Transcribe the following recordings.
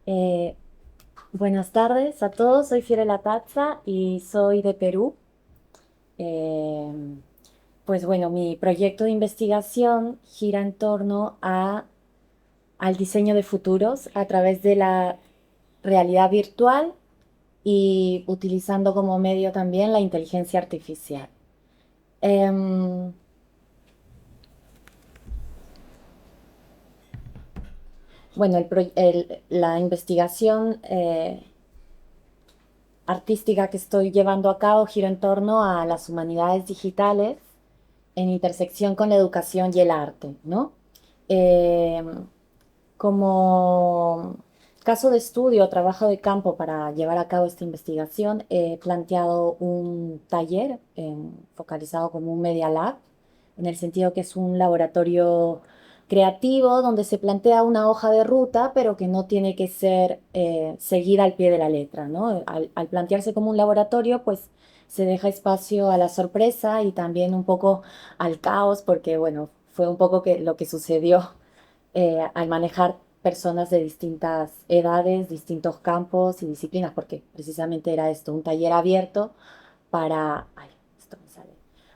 Eh, Buenas tardes a todos, soy Fiorella Tazza y soy de Perú. Eh, pues bueno, mi proyecto de investigación gira en torno al diseño de futuros a través de la realidad virtual y utilizando como medio también la inteligencia artificial. Em, bueno, la investigación artística que estoy llevando a cabo gira en torno a las humanidades digitales en intersección con la educación y el arte, ¿no? Eh, Como caso de estudio, trabajo de campo para llevar a cabo esta investigación, he planteado un taller focalizado como un Media Lab, en el sentido que es un laboratorio creativo donde se plantea una hoja de ruta, pero que no tiene que ser seguida al pie de la letra, ¿no? Al plantearse como un laboratorio, pues se deja espacio a la sorpresa y también un poco al caos, porque bueno, fue un poco lo que sucedió al manejar personas de distintas edades, distintos campos y disciplinas, porque precisamente era esto, un taller abierto ay, esto me sale,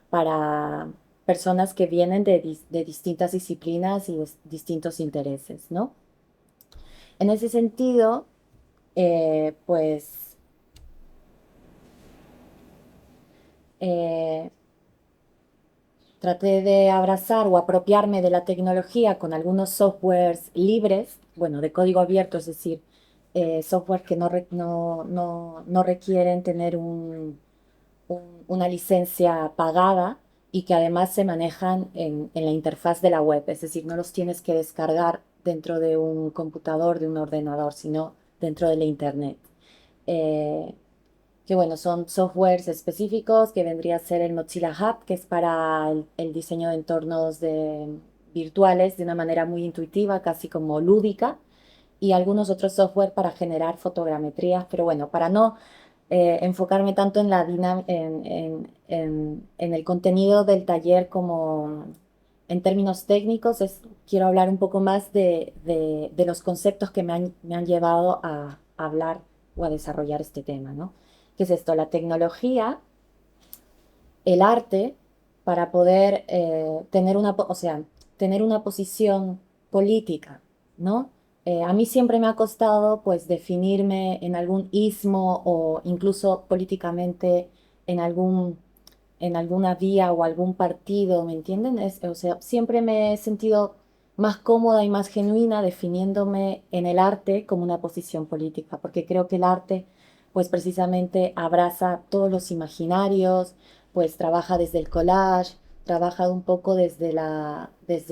para personas que vienen de distintas disciplinas y de distintos intereses, ¿no? En ese sentido, pues eh, traté de abrazar o apropiarme de la tecnología con algunos softwares libres, bueno, de código abierto, es decir, software que no requieren tener una licencia pagada y que además se manejan en la interfaz de la web, es decir, no los tienes que descargar dentro de un computador, de un ordenador, sino dentro de la internet. Eh, que bueno, son softwares específicos que vendría a ser el Mozilla Hub, que es para el diseño de entornos virtuales de una manera muy intuitiva, casi como lúdica, y algunos otros software para generar fotogrametrías, pero bueno, para no enfocarme tanto en en el contenido del taller como en términos técnicos, quiero hablar un poco más de los conceptos que me han llevado a hablar o a desarrollar este tema, ¿no? ¿Qué es esto? La tecnología, el arte, para poder tener o sea, tener una posición política, ¿no? A mí siempre me ha costado, pues, definirme en algún ismo o incluso políticamente en en alguna vía o algún partido, ¿me entienden? O sea, siempre me he sentido más cómoda y más genuina definiéndome en el arte como una posición política, porque creo que el arte, pues precisamente abraza todos los imaginarios, pues trabaja desde el collage, trabaja un poco desde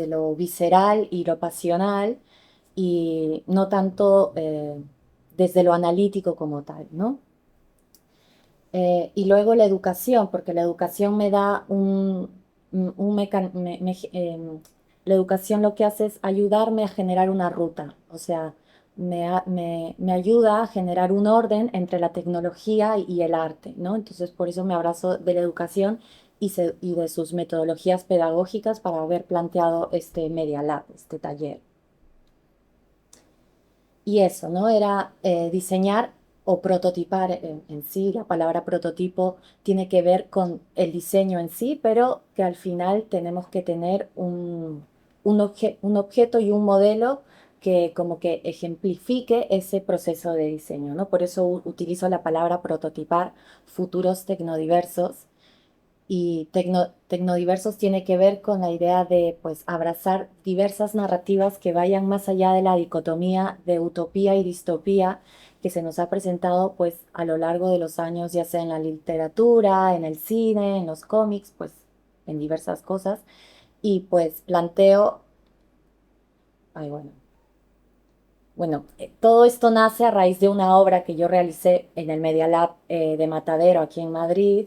lo visceral y lo pasional, y no tanto desde lo analítico como tal, ¿no? Y luego la educación, porque la educación me da un la educación lo que hace es ayudarme a generar una ruta, o sea, me ayuda a generar un orden entre la tecnología y el arte, ¿no? Entonces, por eso me abrazo de la educación y de sus metodologías pedagógicas para haber planteado este Media Lab, este taller. Y eso, ¿no? Era diseñar o prototipar en sí. La palabra prototipo tiene que ver con el diseño en sí, pero que al final tenemos que tener un objeto y un modelo que como que ejemplifique ese proceso de diseño, ¿no? Por eso utilizo la palabra prototipar futuros tecnodiversos, y tecnodiversos tiene que ver con la idea de pues abrazar diversas narrativas que vayan más allá de la dicotomía de utopía y distopía que se nos ha presentado pues a lo largo de los años, ya sea en la literatura, en el cine, en los cómics, pues en diversas cosas. Y pues planteo, ay bueno, todo esto nace a raíz de una obra que yo realicé en el Media Lab de Matadero, aquí en Madrid,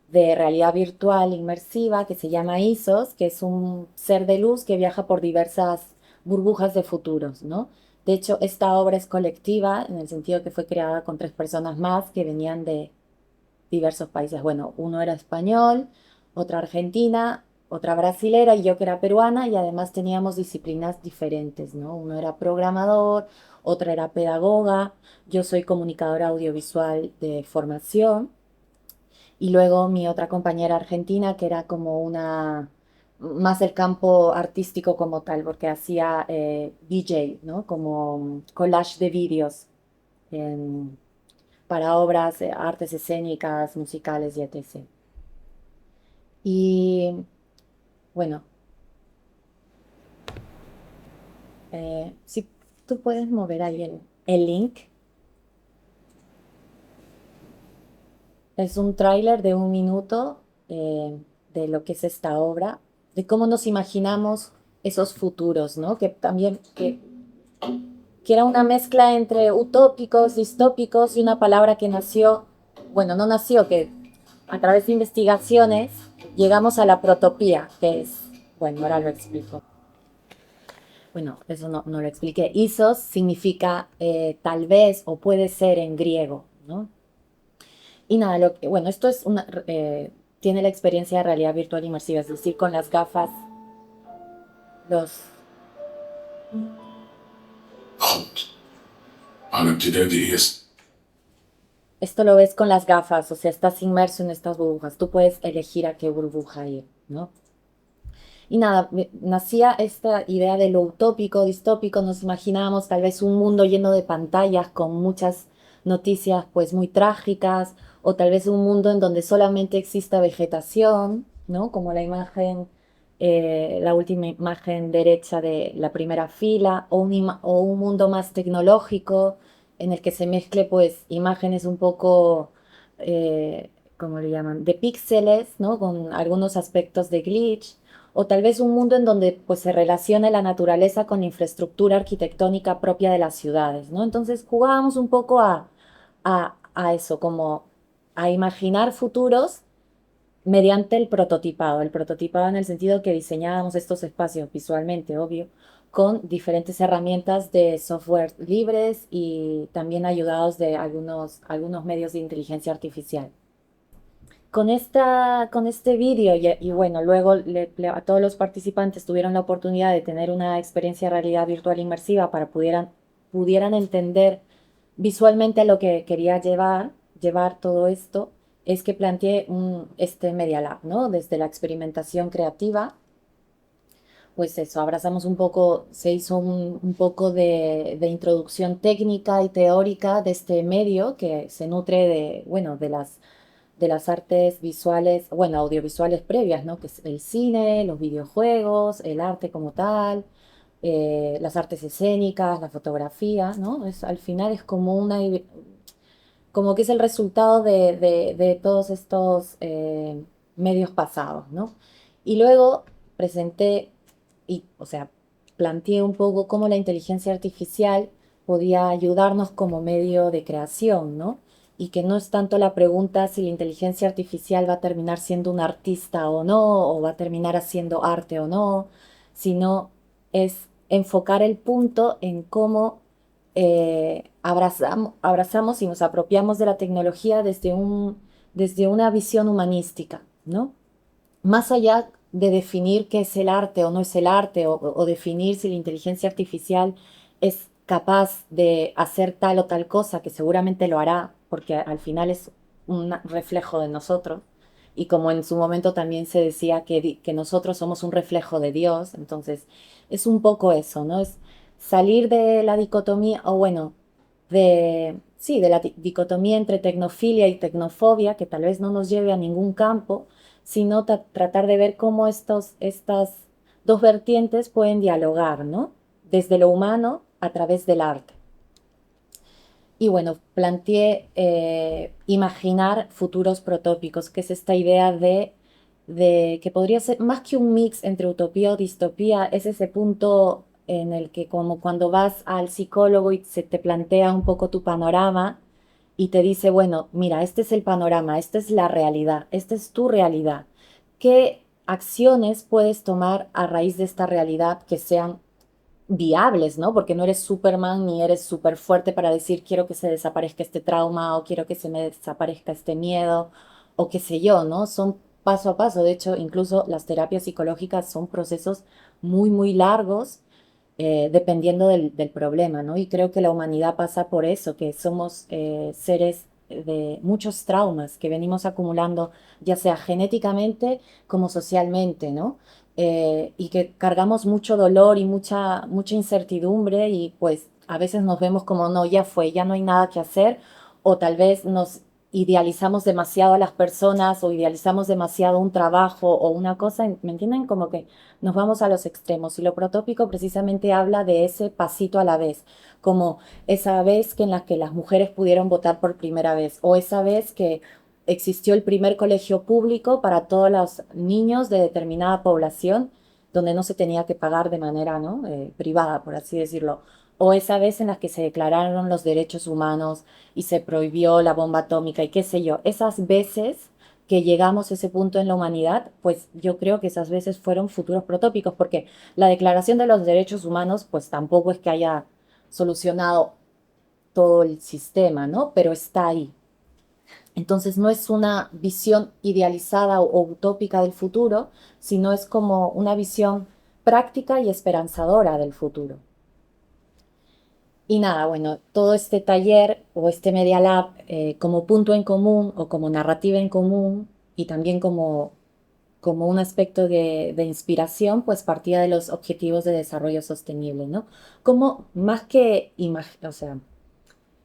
de realidad virtual inmersiva, que se llama ISOS, que es un ser de luz que viaja por diversas burbujas de futuros, ¿no? De hecho, esta obra es colectiva, en el sentido que fue creada con tres personas más que venían de diversos países. Bueno, uno era español, otra argentina, otra brasilera y yo que era peruana y además teníamos disciplinas diferentes, ¿no? Uno era programador, otra era pedagoga, yo soy comunicadora audiovisual de formación y luego mi otra compañera argentina que era como una más el campo artístico como tal, porque hacía DJ, ¿no? Como collage de vídeos en- para obras, artes escénicas, musicales y etc. Y bueno, si tú puedes mover ahí el link, es un tráiler de 1 minuto de lo que es esta obra, de cómo nos imaginamos esos futuros, ¿no? Que también, que era una mezcla entre utópicos, distópicos y una palabra que nació, bueno, no nació, que a través de investigaciones llegamos a la protopía, que es, bueno, ahora lo explico. Bueno, eso no lo expliqué. Isos significa tal vez o puede ser en griego, ¿no? Y nada, bueno, esto es tiene la experiencia de realidad virtual inmersiva, es decir, con las gafas, los, Halt. Aliptide değiliz. esto lo ves con las gafas, o sea, estás inmerso en estas burbujas, tú puedes elegir a qué burbuja ir, ¿no? Y nada, nacía esta idea de lo utópico, distópico, nos imaginábamos tal vez un mundo lleno de pantallas con muchas noticias pues muy trágicas, o tal vez un mundo en donde solamente exista vegetación, ¿no? Como la imagen, la última imagen derecha de la primera fila, o un mundo más tecnológico en el que se mezcle pues imágenes un poco, ¿cómo le llaman? De píxeles, ¿no? Con algunos aspectos de glitch o tal vez un mundo en donde pues se relacione la naturaleza con la infraestructura arquitectónica propia de las ciudades, ¿no? Entonces jugábamos un poco a eso, como a imaginar futuros mediante el prototipado en el sentido que diseñábamos estos espacios visualmente, obvio, con diferentes herramientas de software libres y también ayudados de algunos medios de inteligencia artificial. Con este vídeo y bueno, luego a todos los participantes tuvieron la oportunidad de tener una experiencia de realidad virtual inmersiva para pudieran entender visualmente a lo que quería llevar todo esto, es que planteé este Media Lab, ¿no? Desde la experimentación creativa, pues eso, abrazamos un poco, se hizo un poco de introducción técnica y teórica de este medio que se nutre de, bueno, de las artes visuales, bueno, audiovisuales previas, ¿no? Que es el cine, los videojuegos, el arte como tal, las artes escénicas, la fotografía, ¿no? Al final es como que es el resultado de todos estos medios pasados, ¿no? Y luego presenté, o sea, planteé un poco cómo la inteligencia artificial podía ayudarnos como medio de creación, ¿no? Y que no es tanto la pregunta si la inteligencia artificial va a terminar siendo un artista o no, o va a terminar haciendo arte o no, sino es enfocar el punto en cómo abrazamos y nos apropiamos de la tecnología desde una visión humanística, ¿no? Más allá de definir qué es el arte o no es el arte, o definir si la inteligencia artificial es capaz de hacer tal o tal cosa, que seguramente lo hará, porque al final es un reflejo de nosotros. Y como en su momento también se decía que nosotros somos un reflejo de Dios, entonces es un poco eso, ¿no? Es salir de la dicotomía, o bueno, sí, de la dicotomía entre tecnofilia y tecnofobia, que tal vez no nos lleve a ningún campo, sino tratar de ver cómo estas dos vertientes pueden dialogar, ¿no? Desde lo humano a través del arte. Y bueno, planteé imaginar futuros protópicos, que es esta idea de que podría ser más que un mix entre utopía o distopía, es ese punto en el que como cuando vas al psicólogo y se te plantea un poco tu panorama y te dice, bueno, mira, este es el panorama, esta es la realidad, esta es tu realidad. ¿Qué acciones puedes tomar a raíz de esta realidad que sean viables, ¿no? Porque no eres Superman ni eres súper fuerte para decir quiero que se desaparezca este trauma o quiero que se me desaparezca este miedo o qué sé yo, ¿no? Son paso a paso. De hecho, incluso las terapias psicológicas son procesos muy, muy largos, dependiendo del problema, ¿no? Y creo que la humanidad pasa por eso, que somos seres de muchos traumas que venimos acumulando, ya sea genéticamente como socialmente, ¿no? Y que cargamos mucho dolor y mucha incertidumbre y pues a veces nos vemos como, no, ya fue, ya no hay nada que hacer, o tal vez nos idealizamos demasiado a las personas o idealizamos demasiado un trabajo o una cosa, ¿me entienden? Como que nos vamos a los extremos y lo protópico precisamente habla de ese pasito a la vez, como esa vez que en la que las mujeres pudieron votar por primera vez o esa vez que existió el primer colegio público para todos los niños de determinada población donde no se tenía que pagar de manera, ¿no? Privada, por así decirlo. O esa vez en la que se declararon los derechos humanos y se prohibió la bomba atómica y qué sé yo. Esas veces que llegamos a ese punto en la humanidad, pues yo creo que esas veces fueron futuros protópicos, porque la Declaración de los Derechos Humanos, pues tampoco es que haya solucionado todo el sistema, ¿no? Pero está ahí. Entonces no es una visión idealizada o utópica del futuro, sino es como una visión práctica y esperanzadora del futuro. Y nada, bueno, todo este taller o este Media Lab como punto en común o como narrativa en común y también como un aspecto de inspiración, pues partía de los objetivos de desarrollo sostenible, ¿no? Como más que, o sea,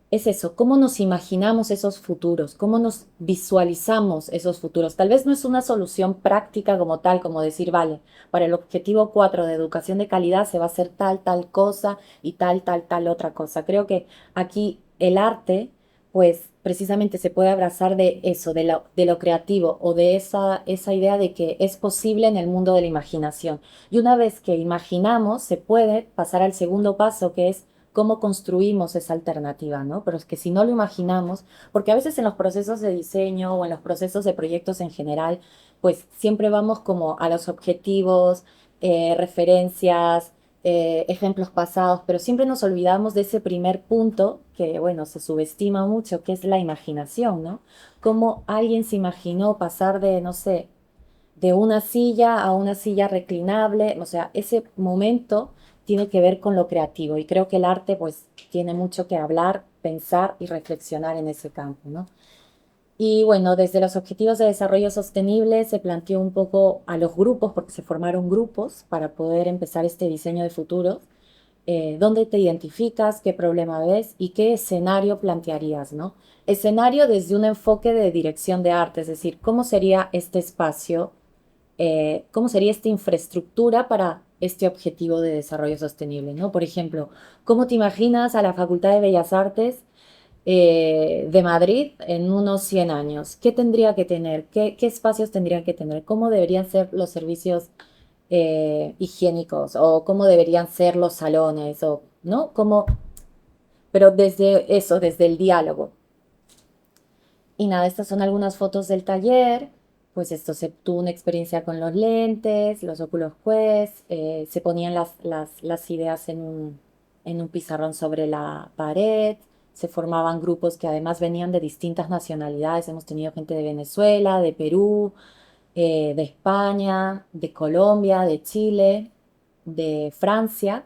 es eso, cómo nos imaginamos esos futuros, cómo nos visualizamos esos futuros. Tal vez no es una solución práctica como tal, como decir, vale, para el objetivo 4 de educación de calidad se va a hacer tal cosa y tal otra cosa. Creo que aquí el arte, pues precisamente se puede abrazar de eso, de lo creativo o de esa idea de que es posible en el mundo de la imaginación. Y una vez que imaginamos, se puede pasar al segundo paso, que es cómo construimos esa alternativa, ¿no? Pero es que si no lo imaginamos, porque a veces en los procesos de diseño o en los procesos de proyectos en general, pues siempre vamos como a los objetivos, referencias, ejemplos pasados, pero siempre nos olvidamos de ese primer punto que, bueno, se subestima mucho, que es la imaginación, ¿no? Cómo alguien se imaginó pasar de, no sé, de una silla a una silla reclinable, o sea, ese momento tiene que ver con lo creativo y creo que el arte pues tiene mucho que hablar, pensar y reflexionar en ese campo, ¿no? Y bueno, desde los Objetivos de Desarrollo Sostenible se planteó un poco a los grupos, porque se formaron grupos para poder empezar este diseño de futuros, dónde te identificas, qué problema ves y qué escenario plantearías, ¿no? Escenario desde un enfoque de dirección de arte, es decir, cómo sería este espacio, cómo sería esta infraestructura para este objetivo de desarrollo sostenible, ¿no? Por ejemplo, ¿cómo te imaginas a la Facultad de Bellas Artes de Madrid en unos 100 años? ¿Qué tendría que tener? ¿Qué espacios tendrían que tener? ¿Cómo deberían ser los servicios higiénicos? ¿O cómo deberían ser los salones? ¿O, no? Pero desde eso, desde el diálogo. Y nada, estas son algunas fotos del taller. Pues esto se tuvo una experiencia con los lentes, los óculos Quest, se ponían las ideas en un pizarrón sobre la pared, se formaban grupos que además venían de distintas nacionalidades. Hemos tenido gente de Venezuela, de Perú, de España, de Colombia, de Chile, de Francia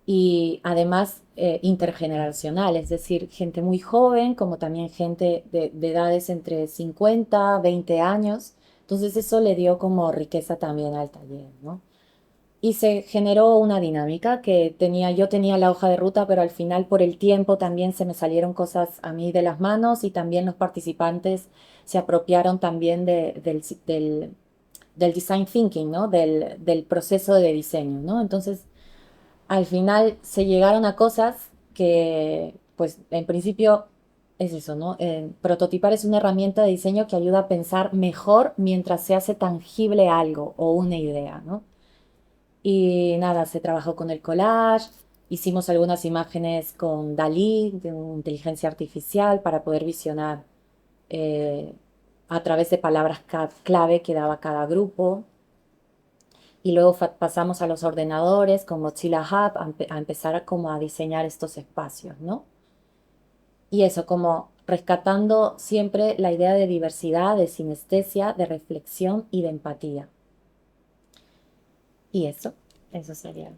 y además intergeneracional, es decir, gente muy joven como también gente de edades entre 50, 20 años. Entonces eso le dio como riqueza también al taller, ¿no? Y se generó una dinámica que yo tenía la hoja de ruta, pero al final por el tiempo también se me salieron cosas a mí de las manos y también los participantes se apropiaron también del design thinking, ¿no? Del proceso de diseño, ¿no? Entonces al final se llegaron a cosas que, pues, en principio es eso, ¿no? Prototipar es una herramienta de diseño que ayuda a pensar mejor mientras se hace tangible algo o una idea, ¿no? Y nada, se trabajó con el collage, hicimos algunas imágenes con Dalí, de inteligencia artificial, para poder visionar eh, a través de palabras clave que daba cada grupo. Y luego pasamos a los ordenadores con Mozilla Hub a empezar como a diseñar estos espacios, ¿no? Y eso, como rescatando siempre la idea de diversidad, de sinestesia, de reflexión y de empatía. Y eso sería.